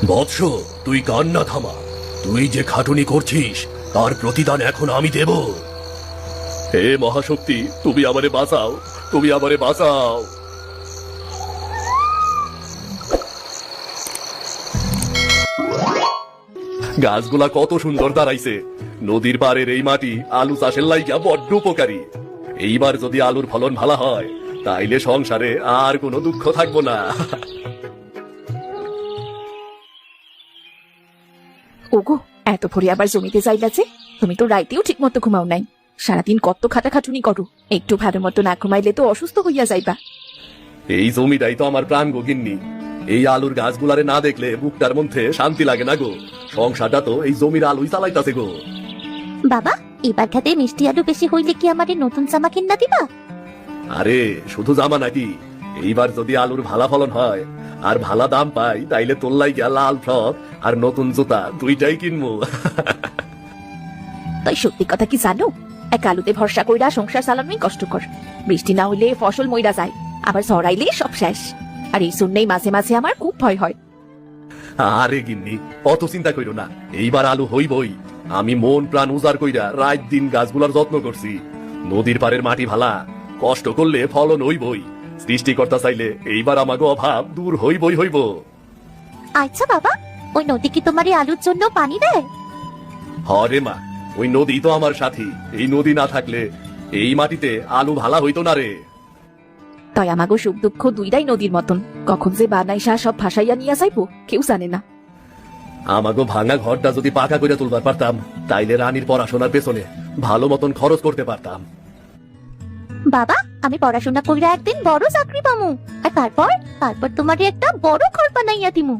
বৎস, তুই কান্না থামা। তুই যে খাটুনি করছিস তার প্রতিদান এখন আমি দেব। হে মহাশক্তি, তুমি আমারে বাঁচাও, তুমি আমারে বাঁচাও। গাছগুলা কত সুন্দর দাঁড়াইছে। নদীর পাড়ের এই মাটি আলু চাষের লাইগা বড্ড উপকারী। এইবার যদি আলুর ফলন ভালো হয় তাইলে সংসারে আর কোনো দুঃখ থাকবো না। ওগো, এত ভোরে আবার জমিতে যাইলা যে? তুমি তো রাইতেও ঠিক মতো ঘুমাও নাই। সারাদিন কত খাটাখাটুনি করো, একটু ভালো মতো না ঘুমাইলে তো অসুস্থ হইয়া যাইবা। এই জমিটাই তো আমার প্রাণ গো গিন্নি। এই আলুর গাছগুলারে না দেখলে বুকটার মধ্যে শান্তি লাগে না গো। সংসারটা তো এই জমির আলুই চালাইতাছে গো। বাবা, এবার খেতে মিষ্টি আলু বেশি হইলে কি আমাদের নতুন জামা কিনা দিবা? আরে শুধু জামা নাকি, এইবার যদি আলুর ভালা ফলন হয় আর ভালা দাম পাই তাইলে তোর লাইগা লাল ফ্রক আর নতুন জুতা দুইটাই কিনবো। তাই সত্যি কথা কি জানো, এক আলুতে ভরসা কইরা সংসার চালানোই কষ্টকর। বৃষ্টি না হইলে ফসল মইরা যায়, আবার ঝড়াইলে সব শেষ। আর এই জন্যই মাঝে মাঝে আমার খুব ভয় হয়। আরে গিন্নি, অত চিন্তা কইরো না, এইবার আলু হইবই। আমি মন প্রাণ উজাড় কইরা রাত দিন গাছগুলার যত্ন করছি। নদীর পাড়ের মাটি ভালা, কষ্ট করলে ফলন হইবই। সৃষ্টিকর্তা চাইলে এইবার আমাকে অভাব দূর হইবই হইব। আচ্ছা বাবা, ওই নদী কি তোমার এই আলুর জন্য পানি দেয়? হরে মা, ওই নদী তো আমার সাথী। এই নদী না থাকলে এই মাটিতে আলু ভালা হইতো না রে। তাই আমাগো সুখ দুঃখ দুইটাই নদীর মতন, কখন যে বানাইসা সব ভাসাইয়া নিয়া যাইবো কেউ জানে না। আমাগো ভাঙা ঘরটা যদি পাকা করে তুলবার পারতাম তাইলে রানীর পড়াশোনার পেছনে ভালো মতন খরচ করতে পারতাম। বাবা, আমি পড়াশোনা কইরা একদিন বড় চাকরি পামু, আর তারপর তোমারে একটা বড় ঘর বানাইয়া দিমু।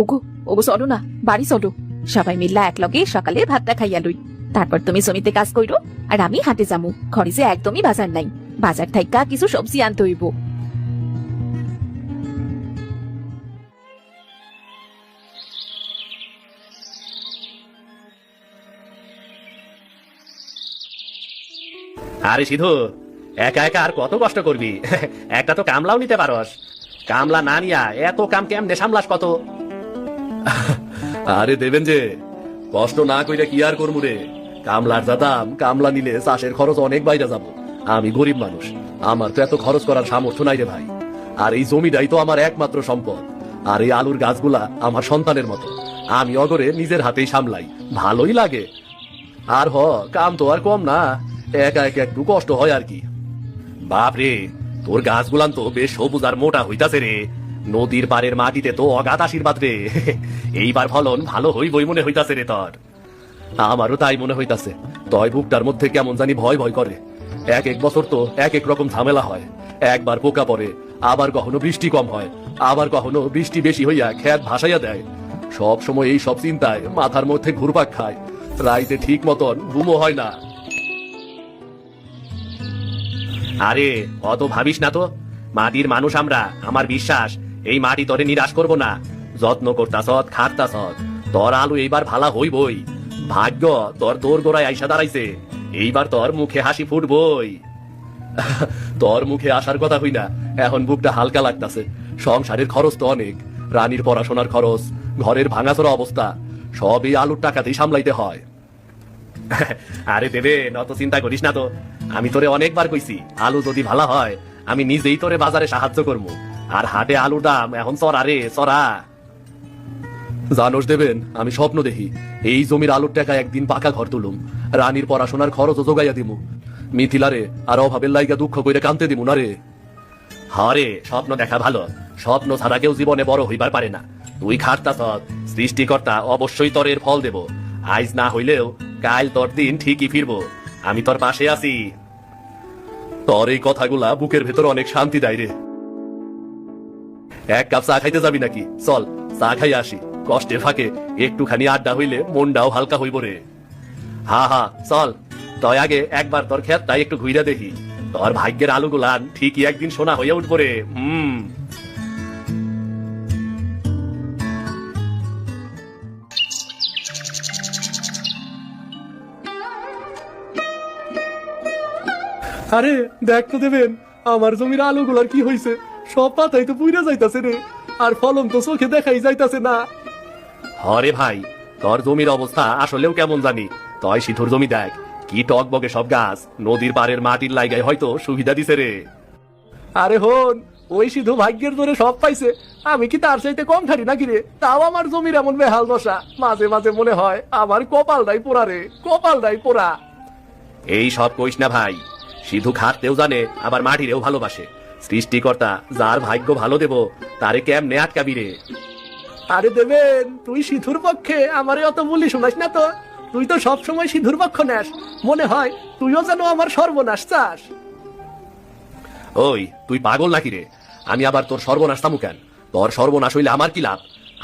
ওগো ওগো, চলো না, বাড়ি চলো। সবাই মিল্লা একলগে সকালে ভাতটা খাইয়া লই। তারপর তুমি জমিতে কাজ কইরো আর আমি হাটে যামু। ঘরে যে একদমই বাজার নাই, বাজার থাইকা কিছু সবজি আনতে হইব। আরে সিধু, একা একা আর কত কষ্ট করবি? একটা তো কামলাও নিতে পারস। কামলা না নিয়া এত কাম কেমনে সামলাস কত? আরে দেবেন যে, কষ্ট না কইরা কি আর করবো রে। কামলার যা দাম, কামলা নিলে চাষের খরচ অনেক বাইরে যাব। আমি গরিব মানুষ, আমার তো এত খরচ করার সামর্থ্য নাই রে ভাই। আর এই জমিটাই তো আমার একমাত্র সম্পদ। আর এই আলুর গাছগুলা আমার সন্তানের মতো, আমি অগরে নিজের হাতেই সামলাই। ভালোই লাগে। আর কাম তো আর কম না, একা একা একটু কষ্ট হয় আর কি। বাপ রে, তোর গাছগুলান তো বেশ সবুজ আর মোটা হইতাছে রে। নদীর পাড়ের মাটিতে তো অগাধ আশীর্বাদ রে। এইবার ফলন ভালো হইবই মনে হইতাছে রে তোর। আমারও তাই মনে হইতাছে। তয় বুকটার মধ্যে কেমন জানি ভয় ভয় করে। এক এক বছর তো এক এক রকম ঝামেলা হয়। একবার পোকা পড়ে, আবার কখনো বৃষ্টি কম হয়, আবার কখনো বৃষ্টি বেশি হইয়া খেত ভাসাইয়া দেয়। সব সময় এই সব চিন্তায় মাথার মধ্যে ঘুরপাক খায়। রাইতে ঠিক মতন ঘুমও হয় না। আরে অত ভাবিস না তো, মাটির মানুষ আমরা। আমার বিশ্বাস এই মাটি তোরে নিরাশ করবো না। যত্ন করতাসত, খাটতাসত, তোর আলু এইবার ভালা হইবই। ভাগ্য তোর দোর গোড়ায় আইসা দাঁড়াইছে। এইবার তোর মুখে হাসি ফুটবই। তোর মুখে আসার কথা হই না, এখন বুকটা হালকা লাগতাছে। সংসারের খরচ তো অনেক, রানীর পড়াশোনার খরচ, ঘরের ভাঙাচোরা অবস্থা, সব এই আলুর টাকাতেই সামলাইতে হয়। আরে দেবে, অত চিন্তা করিস না তো। আমি তোরে অনেকবার কইছি, আলু যদি ভালো হয় আমি নিজেই তোরে বাজারে সাহায্য করবো। আর হাটে আলুর দাম এখন চড়া রে, চড়া। জানোস দেবেন, আমি স্বপ্ন দেখি এই জমির আলুর টাকা একদিন পাকা ঘর তুলুম, রানীর পড়াশোনার খরচও যোগাইয়া দিমু। মিথিলারে আর অভাবের লাইগা দুঃখ কইরা কানতে দিমু না রে। হরে, স্বপ্ন দেখা ভালো, স্বপ্ন ছাড়া কেউ জীবনে বড় হইবার পারে না। তুই খাটতাস, সৃষ্টিকর্তা অবশ্যই তোর এর ফল দেব। আজ না হইলেও কাল তোর দিন ঠিকই ফিরবো। আমি তোর পাশে আছি। তোর এই কথাগুলা বুকের ভেতর অনেক শান্তি দেয় রে। এক কাপ চা খাইতে যাবি নাকি? চল চা খাই আসি। কষ্টের ফাঁকে একটুখানি আড্ডা হইলে মনটাও হালকা হইব রে। হা হা, চল। তয় আগে একবার তোর ক্ষেতটাই একটু ঘুইরা দেখি। তোর ভাগ্যের আলুগুলান ঠিকই একদিন সোনা হইয়া উঠবো রে। আরে দেখ তো দেবেন, আমার জমির আলুগুলার কি হইছে? সব পাতাই তো পুইরা যাইতাছে রে। আর ফলন তো চোখে দেখাই যাইতাছে না। হরে ভাই, তোর জমির অবস্থা আসলেও কেমন জানি। তয় সিধুর জমি দেখ, কি টকবগে সব গাছ, নদীর পাড়ের মাটির লাইগায় হয়তো সুবিধা দিছে রে। আরে হন, ওই সিধু ভাগ্যের জোরে সব পাইছে, আমি কি তার চাইতে কম খারি নাকি রে? তাও আমার জমির এমন বেহাল দশা, মাঝে মাঝে মনে হয় আমার কপালটাই পোড়া রে, কপালটাই পোড়া। এই সব কইস না ভাই, সিধু খাটতেও জানে আবার মাটিরেও ভালোবাসে। সৃষ্টিকর্তা যার ভাগ্য ভালো দেব তারে কেমনে আটকাবি রে। আরে দেবেন, তুই সিধুর পক্ষে আমারে অত বলি শোনাস না তো। তুই তো সবসময় সিধুর পক্ষ নেস, মনে হয় তুইও যেন আমার সর্বনাশ চাস। ওই তুই পাগল নাকি রে? আমি আবার তোর সর্বনাশ তামু কেন? তোর সর্বনাশ হইলে আমার কি লাভ?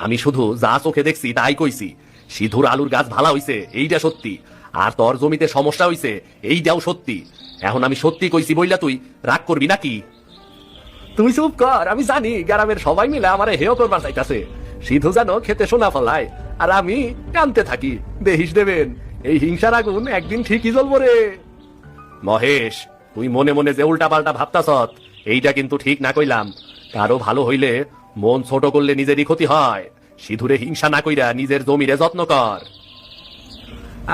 আমি শুধু যা চোখে দেখছি তাই কইছি। সিধুর আলুর গাছ ভালো হইছে এইটা সত্যি, আর তোর জমিতে সমস্যা হইছে এইটাও সত্যি। এখন আমি সত্যি কইছি বইলা তুই রাগ করবি নাকি? তুই চুপ কর, আমি জানি গ্রামের সবাই মিলে আমারে হেয় করবার চাইতাছে। সিধু যেন খেতে সোনা ফলায় আর আমি কানতে থাকি। দেখিস দেবেন, এই হিংসার আগুন একদিন ঠিকই জ্বলবো রে। মহেশ, তুই মনে মনে যে উল্টা পাল্টা ভাবতাছত এইটা কিন্তু ঠিক না কইলাম। কারো ভালো হইলে মন ছোট করলে নিজেরই ক্ষতি হয়। সিধুরে হিংসা না কইরা নিজের জমিরে যত্ন কর।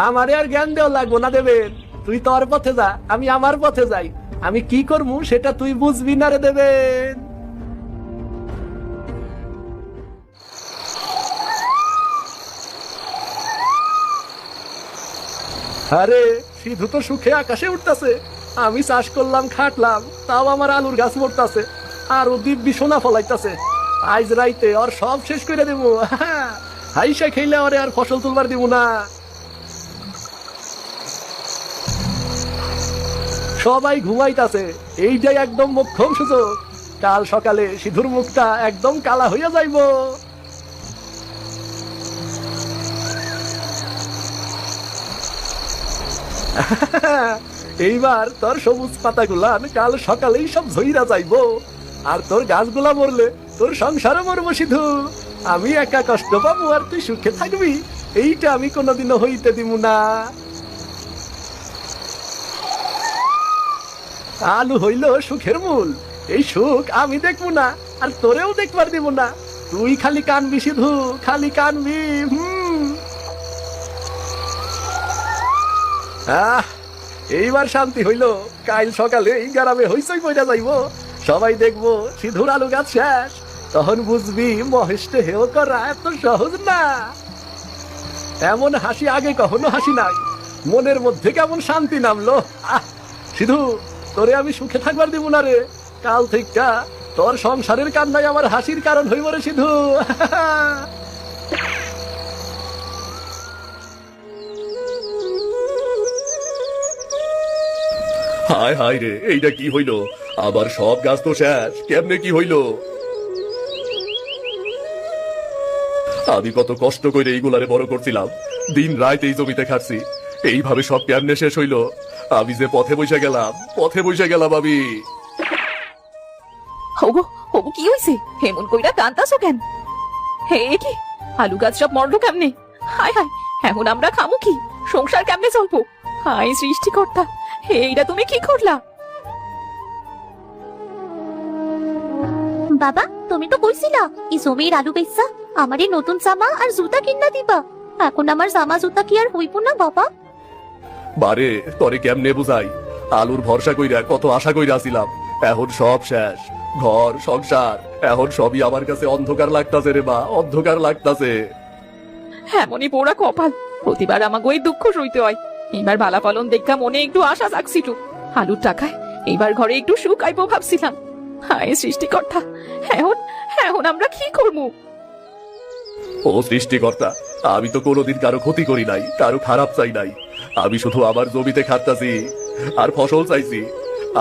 আমারে আর জ্ঞান দেওয়া লাগবো না দেবেন, তুই তোর পথে যা, আমি আমার পথে যাই। আমি কি করবো সেটা তুই বুঝবি না রে দেবেন। আরে সিধু তো সুখে আকাশে উঠতাছে, আমি চাষ করলাম খাটলাম, তাও আমার আলুর গাছ মরতাছে আর ও দিব্যি সোনা ফলাইতাছে। আজ রাইতে ওর সব শেষ করে দেবো। হাইসা খেলে ওরে আর ফসল তুলবার দিব না। সবাই ঘুমাইতাছে, এইটাই একদম মোক্ষম সুযোগ। কাল সকালে সিধুর মুখটা একদম কালা হইয়া যাইব। এইবার তোর সবুজ পাতাগুলান কাল সকালেই সব ঝইরা যাইব, আর তোর গাছগুলা মরলে তোর সংসারে মরবো সিধু। আমি একা কষ্ট পাবো আর তুই সুখে থাকবি, এইটা আমি কোনোদিনও হইতে দিব না। আলু হইল সুখের মূল, এই সুখ আমি দেখবো না আর তোরেও দেখবার দিব না। তুই খালি কানবি সিধু, খালি কানবি। এইবার শান্তি হইল। কাল সকালে এই গ্রামে হইচই পয়রা যাইব, সবাই দেখবো সিধুর আলু গাছ শেষ। তখন বুঝবি মহেশকে হেয় করা এত সহজ না। এমন হাসি আগে কখনো হাসি নাই, মনের মধ্যে কেমন শান্তি নামলো। সিধু, তোরে আমি সুখে থাকবার দিব না রে। কাল থেকে তোর সংসারের কান্নাই আমার হাসির কারণ হইব রে সিধু। হায় হায় রে, এইটা কি হইল? আবার সব গাছ তো শেষ, কেমনে কি হইল? আমি কত কষ্ট করে এইগুলারে বড় করছিলাম, দিন রাত এই জমিতে খাটছি, এইভাবে সব কেমনে শেষ হইল? আমি যে পথে বসে গেলাম, পথে বসে গেলাম আমি। ওগো ওগো, কি হইছে? হেমন কইরা কান্তাছো কেন? হে কি আলু গাছ সব মরলো কেমনে? হায় হায়, এখন আমরা খামু কি? সংসার কেমনে চলবো? হায় সৃষ্টিকর্তা, এইটা তুমি কি করলা? বাবা, তুমি তো কইছিলা এই জমির আলু বেচা আমারে নতুন জামা আর জুতা কিনা দিবা। এখন আমার জামা জুতা কি আর হইব না বাবা? বারে তরে কেমনে বুঝাই? আলুর ভরসা কইরা কত আশা কইরা ছিলাম, এখন সব শেষ। ঘর সংসার এখন সবই আমার কাছে অন্ধকার লাগতাছে রে মা, অন্ধকার লাগতাছে। এমনই পোড়া কপাল, প্রতিবার আমাকে ওই দুঃখ সইতে হয়। এইবার ভালা ফলন দেখা মনে একটু আশা জাগছিল, আলুর টাকায় এইবার ঘরে একটু সুখ আইবো ভাবছিলাম। হায় সৃষ্টিকর্তা, এখন এখন আমরা কি করবো? ও সৃষ্টিকর্তা, আমি তো কোনোদিন কারো ক্ষতি করি নাই, কারো খারাপ চাই নাই। আমি শুধু আমার জমিতে খাটতাছি আর ফসল চাইছি।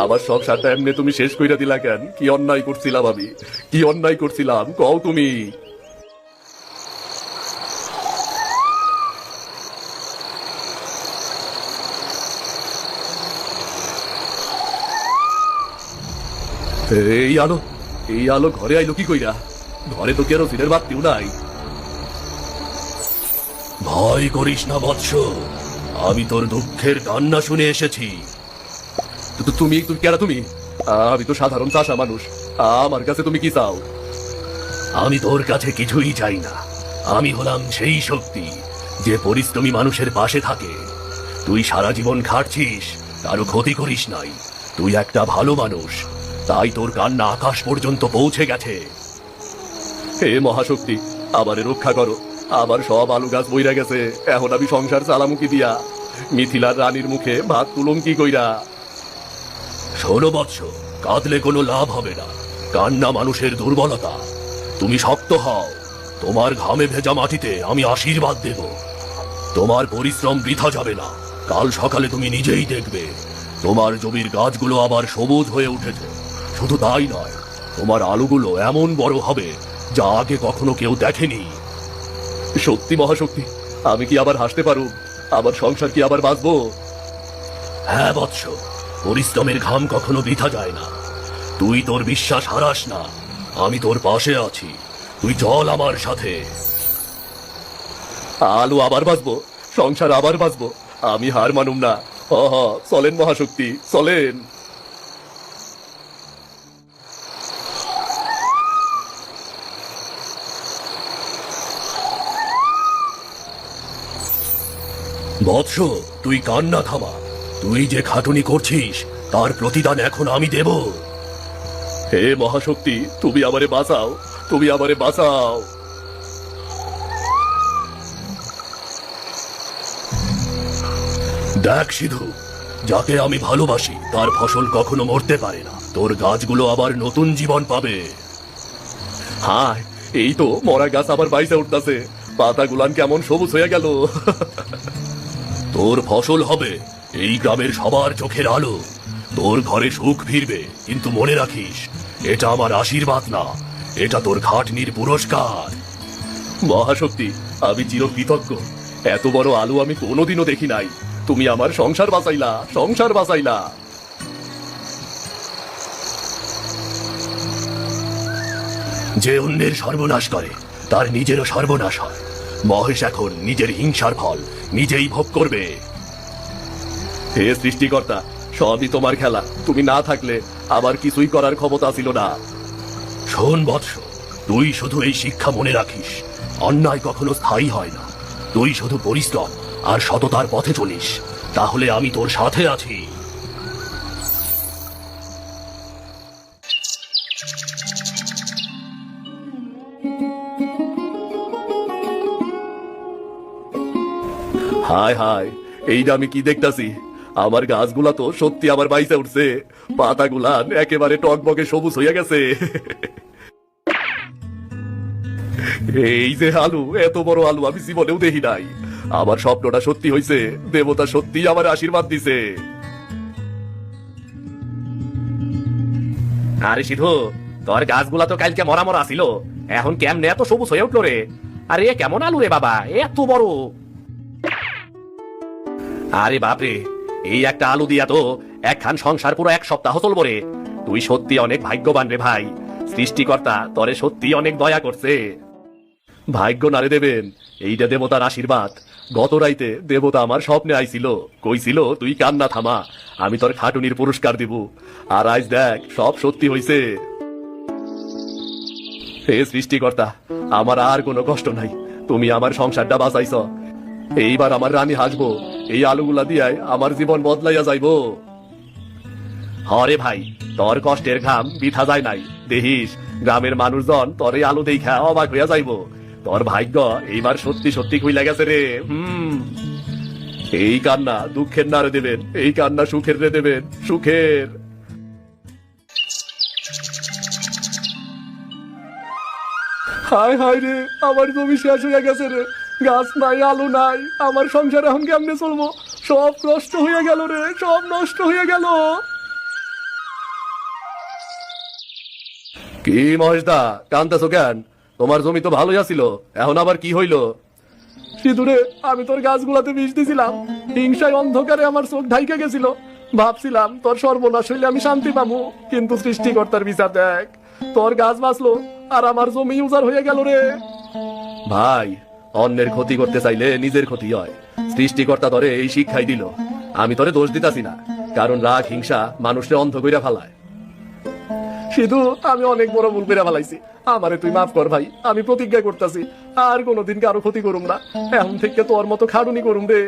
আমার সংসারটা এমনি তুমি শেষ কইরা দিলা কেন? কি অন্যায় করছিলাম আমি, কি অন্যায় করছিলাম কও তুমি? এই আলো, এই আলো ঘরে আইলো কি কইরা? ঘরে তো কেরোসিনের বাতিও নাই। ভয় করিস না বৎস, আমি তোর দুঃখের কান্না শুনে এসেছি। তুমি তুমি কেরা? তুমি? আমি তো সাধারণ চাষা মানুষ, আমার কাছে তুমি কি চাও? আমি তোর কাছে কিছুই চাই না। আমি হলাম সেই শক্তি যে পরিশ্রমী মানুষের পাশে থাকে। তুই সারা জীবন খাটছিস, কারো ক্ষতি করিস নাই। তুই একটা ভালো মানুষ, তাই তোর কান্না আকাশ পর্যন্ত পৌঁছে গেছে। হে মহাশক্তি, আমারে রক্ষা করো। আমার সব আলু গাছ বইরা গেছে, এখন আমি সংসার চালামুখী দিয়া মিথিলার রানীর মুখে ভাত তুলুম কি কইরা। শোনো বৎস, কাঁদলে কোনো লাভ হবে না। কান্না মানুষের দুর্বলতা। তুমি শক্ত হও। তোমার ঘামে ভেজা মাটিতে আমি আশীর্বাদ দেব। তোমার পরিশ্রম বৃথা যাবে না। কাল সকালে তুমি নিজেই দেখবে তোমার জমির গাছগুলো আবার সবুজ হয়ে উঠেছে। শুধু তাই নয়, তোমার আলুগুলো এমন বড় হবে যা আগে কখনো কেউ দেখেনি। সত্যি মহাশক্তি, আমি কি আবার হাসতে পারব? আমার সংসার কি আবার বাঁচবো? হ্যাঁ বৎস, পরিশ্রমের ঘাম কখনো বৃথা যায় না। তুই তোর বিশ্বাস হারাস না। আমি তোর পাশে আছি। তুই চল আমার সাথে। আলু আবার বাঁচবো, সংসার আবার বাঁচবো। আমি হার মানুম না। চলেন মহাশক্তি, চলেন। বৎস, তুই কান্না থামা। তুই যে খাটুনি করছিস তার প্রতিদান এখন আমি দেব। হে মহাশক্তি, তুমি আমারে বাঁচাও, তুমি আমারে বাঁচাও। দেখ সিধু, যাকে আমি ভালোবাসি তার ফসল কখনো মরতে পারে না। তোর গাছগুলো আবার নতুন জীবন পাবে। হায়, এই তো মরা গাছ আবার বাইসে উঠতেছে। পাতাগুলান কেমন সবুজ হয়ে গেল। তোর ফসল হবে এই গ্রামের সবার চোখের আলো। তোর ঘরে সুখ ফিরবে, কিন্তু মনে রাখিস, এটা আমার আশীর্বাদ না, এটা তোর খাটনির পুরস্কার। মহাশক্তি, আমি চিরকৃতজ্ঞ। এত বড় আলু আমি কোনোদিনও দেখি নাই। তুমি আমার সংসার বাঁচাইলা, সংসার বাঁচাইলা। যে অন্যের সর্বনাশ করে তার নিজেরও সর্বনাশ হয়। মহেশ এখন নিজের হিংসার ফল নিজেই ভোগ করবে। হে সৃষ্টিকর্তা, সবই তোমার খেলা। তুমি না থাকলে আমার কিছুই করার ক্ষমতা ছিল না। শোন বৎস, তুই শুধু এই শিক্ষা মনে রাখিস, অন্যায় কখনো স্থায়ী হয় না। তুই শুধু পরিশ্রম আর সততার পথে চলিস, তাহলে আমি তোর সাথে আছি। হায় হায়, এইটা আমি কি দেখতাছি? আমার গাছগুলা তো সত্যি আবার বাইসে উঠছে। পাতাগুলা একেবারে টকবকে সবুজ হইয়া গেছে। এই যে আলু, এত বড় আলু আমি জীবনেও দেখি নাই। আমার স্বপ্নটা সত্যি হইছে। দেবতা সত্যি আমার আশীর্বাদ দিছে। আরে সিধু, তোর গাছগুলা তো কালকে মরা মরা ছিল, এখন কেমনে এত সবুজ হয়ে উঠলো রে? আরে এ কেমন আলু রে বাবা, এত বড়! আরে বাপরে, এই একটা আলু দিয়া তো একখান সংসার পুরো এক সপ্তাহ চলবো রে। তুই সত্যি অনেক ভাগ্যবান রে ভাই। সৃষ্টিকর্তা তরে সত্যি অনেক দয়া করছে। ভাগ্য নারে দেবেন, এইটা দেবতার আশীর্বাদ। গত রাইতে দেবতা আমার স্বপ্নে আইছিল, কইছিল তুই কান্না থামা, আমি তোর খাটুনির পুরস্কার দিব। আর আজ দেখ, সব সত্যি হইছে। হে সৃষ্টিকর্তা, আমার আর কোনো কষ্ট নাই। তুমি আমার সংসারটা বাঁচাইছ। এইবার আমার রানী হাসবো। এই আলুগুলা দিয়াই আমার জীবন বদলাইয়া যাইব। হরে ভাই, তোর কষ্টের ঘাম বৃথা যায় নাই। দেখিস, গ্রামের মানুষজন তোর এই আলু দেখা অবাক হইয়া যাইব। তোর ভাগ্য এইবার সত্যি সত্যি খুইলা গেছে রে। এই কান্না দুঃখের না রে দেবেন, এই কান্না সুখের রে দেবেন, সুখের। হায় হায় রে, আমার জমি শেষ হয়ে গেছে রে। গাছ নাই, আলু নাই, আমার সংসার এখন কেমনে চলবো? সব নষ্ট হয়ে গেল রে, সব নষ্ট হয়ে গেল। কি মহেশদা, কান্দাছো কেন? তোমার জমি তো ভালোই আছিল, এখন আবার কি হইল? সিধুরে, আমি তোর গাছগুলাতে বিষ দিছিলাম। হিংসায় অন্ধকারে আমার চোখ ঢাইকে গেছিল। ভাবছিলাম তোর সর্বনাশ হইলে আমি শান্তি পাবো, কিন্তু সৃষ্টিকর্তার বিচার দেখ, তোর গাছ বাঁচলো আর আমার জমি উজাড় হয়ে গেল রে। ভাই, অন্যের ক্ষতি করতে চাইলে নিজের ক্ষতি হয়। সৃষ্টিকর্তা তোরে এই শিক্ষাই দিল। আমি তোরে দোষ দিতাছি না, কারণ রাগ হিংসা মানুষকে অন্ধ কইরা ফেলায়। সিধু, আমি অনেক বড় ভুল করে ফেলাইছি। আমারে তুই মাফ কর ভাই, আমি প্রতিজ্ঞা করতেছি আর কোনোদিন কারো ক্ষতি করুম না। এখন থেকে তোর মতো খাটুনি করুম রে।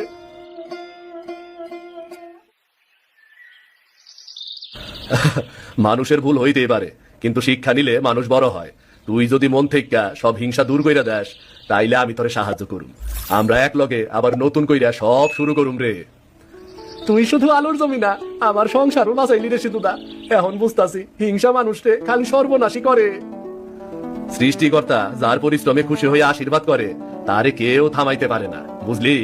মানুষের ভুল হইতেই পারে, কিন্তু শিক্ষা নিলে মানুষ বড় হয়। তুই যদি মন থেকে সব হিংসা দূর কইরা দেস, তাইলে আমি তোরে সাহায্য করুম। আমরা এক লগে আবার নতুন কইরা সব শুরু করুম রে। তুই শুধু আলোর জমি না, আমার সংসারও বাঁচাইলি রে সিধুদা। এখন বুঝতাছি হিংসা মানুষকে খালি সর্বনাশী করে। সৃষ্টিকর্তা যার পরিশ্রমে খুশি হয়ে আশীর্বাদ করে, তারে কেউ থামাইতে পারে না, বুঝলি?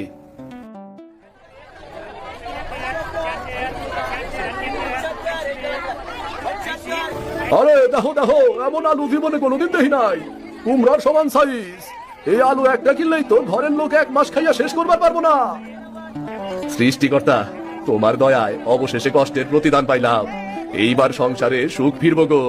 আরে দেখো দেখো, এমন আলু জীবনে কোনোদিন দেখি নাই। কুমড়ার সমান সাইজ। এই আলু একটা কিনলেই তো ঘরের লোক 1 মাস খাইয়া শেষ করবার পারবো না। সৃষ্টিকর্তা, তোমার দয়ায় অবশেষে কষ্টের প্রতিদান পাইলাম। এইবার সংসারে সুখ ফিরবো গো।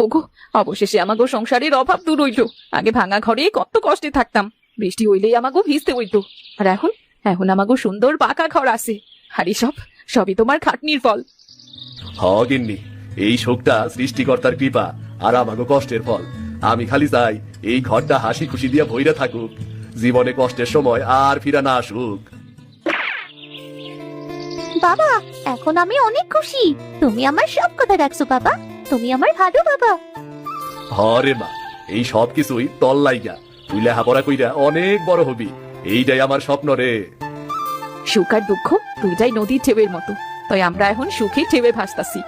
ওগো, অবশেষে আমাগো সংসারের অভাব দূর হইল। আগে ভাঙা ঘরে কত কষ্টে থাকতাম, বৃষ্টি হইলেই আমাগো ভিজতে হইতো। আর এখন এখন আমাগো সুন্দর পাকা ঘর আছে। আর সবই তোমার খাটনির ফল। হ গিন্নি, এই শোকটা সৃষ্টিকর্তার কৃপা আর আমাগো কষ্টের ফল। আমি খালি চাই এই ঘরটা হাসি খুশি দিয়ে ভইরা থাকুক, জীবনে কষ্টের সময় আর ফিরা না আসুক। বাবা, এখন আমি অনেক খুশি। তুমি আমার সব কথা রাখছো বাবা। তুমি আমার ভালো বাবা। হরে মা, এই সব কিছুই তল লাইগা। তুই লেখাপড়া কইরা অনেক বড় হবি, এইটাই আমার স্বপ্ন রে। সুখ আর দুঃখ দুইটাই নদীর ঢেউয়ের মতো, তাই আমরা এখন সুখে ঢেউয়ে ভাসতাছি।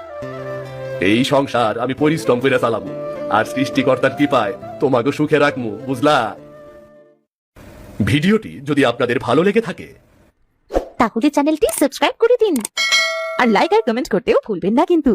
এই সংসার আমি পরিশ্রম করে চালাবো, আর সৃষ্টিকর্তার কৃপায় তোমাকে সুখে রাখবো, বুঝলা? ভিডিওটি যদি আপনাদের ভালো লেগে থাকে, তাহলে চ্যানেলটি সাবস্ক্রাইব করে দিন। আর লাইক আর কমেন্ট করতেও ভুলবেন না কিন্তু।